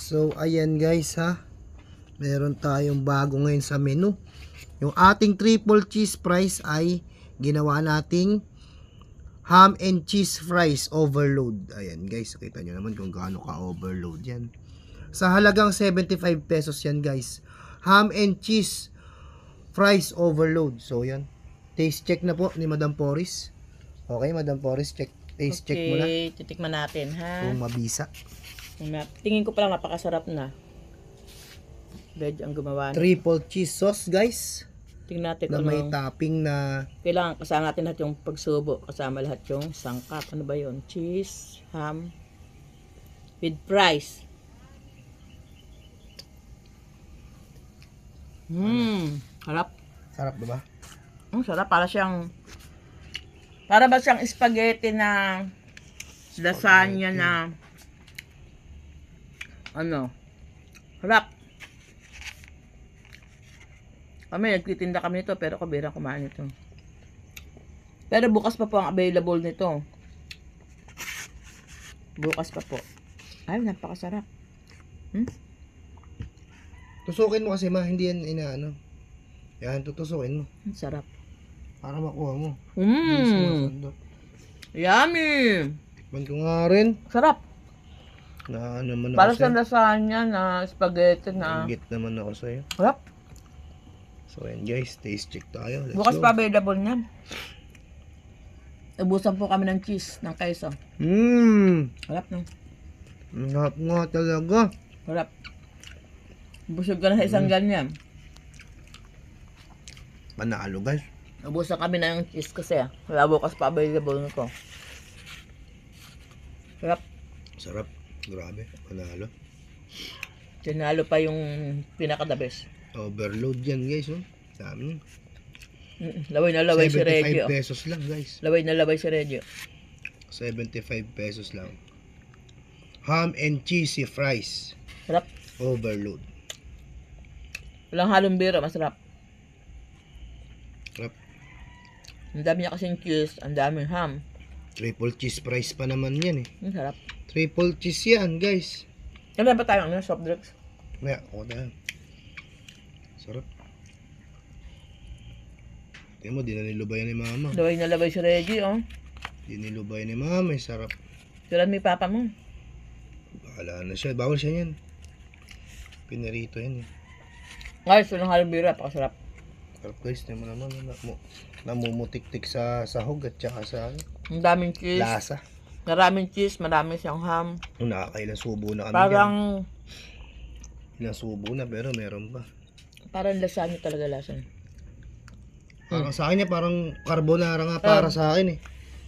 So ayan guys ha, meron tayong bago ngayon sa menu. Yung ating triple cheese fries ay ginawa nating ham and cheese fries overload. Ayan guys, kita nyo naman kung gaano ka overload yan. Sa halagang 75 pesos yan guys, ham and cheese fries overload. So yan, taste check na po ni Madam Poris. Okay Madam Poris, taste check mo na. Okay, titikman natin ha. Kung mabisa. Tingin ko pala napakasarap na. Veg ang gumawa. Triple cheese sauce guys. Tingnan natin Na kung may topping na kailangan kasama natin lahat yung pagsubo. Kasama lahat yung sangkap. Ano ba yun? Cheese, ham, with fries. Sarap. sarap diba? Sarap. Para ba siyang spaghetti na lasagna na ano? Sarap. Kami, nagtitinda kami nito pero kabirang kumain nito. Pero bukas pa po ang available nito. Bukas pa po. Ay, napakasarap. Tusukin mo kasi hindi yan inaano. Yan, tutusukin mo. Ang sarap. Para makuha mo. Yummy! Tikman ko nga rin. Sarap. Na naman Para ako sa lasagna na spaghetti na. Ingit naman ako sa'yo. Sarap. So yan guys, taste check tayo. Let's Bukas go. pa available niyan. Ubusan po kami ng cheese ng queso. Sarap no? Sarap nga talaga. Sarap. Busog ka na sa isang ganyan. Panalo guys. Ubusan kami ng cheese kasi wala bukas pa available nito. Sarap. Sarap. Grabe. Panalo. Tinalo pa yung pinaka-the best. Overload yan guys. Oh. Dami. Laway na laway si 75 Reggie. pesos lang guys. Laway na laway si Reggie. 75 pesos lang. Ham and cheesy fries. Sarap. Overload. Walang halong biro, masarap. Sarap. Ang dami niya kasing cheese, ang daming ham. Triple cheese fries pa naman yan eh. Sarap. Triple cheese yan guys. Kailan ba tayo soft drinks? Maya, ako tayo. Sarap. Tingnan mo, di na nilubay ni mama. Laway na laway si Reggie, oh. Di nilubay ni mama, eh, sarap. Tulan mo yung papa mo. Bahala na siya, bawal siya yan. Pinarito yan eh. Guys, walang halong biro, napakasarap. Sarap guys, tingnan mo naman. Namumutik-tik sa sahog at saka sa Ang daming cheese. lasa. Maraming cheese, marami siyang ham. Nakakailang subo na kami Parang, dyan. Ilang subo na pero meron pa. parang lasagna talaga lasa. Parang sa akin parang carbonara nga para sa akin eh.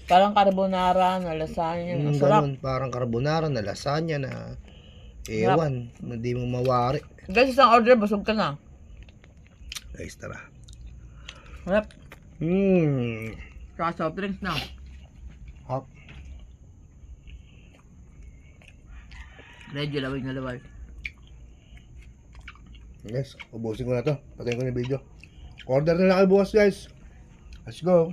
Parang carbonara na lasagna. Ang sarap. Ganun, parang carbonara na lasagna na ewan, hindi mo mawari. Guys, isang order, busog ka na. Guys, tara. Sarap. Saka soft drinks na. Hop. Reggie, laway na laway. Guys, ubusin ko na to. Patayin ko na yung video. Order na lang kayo bukas guys. Let's go.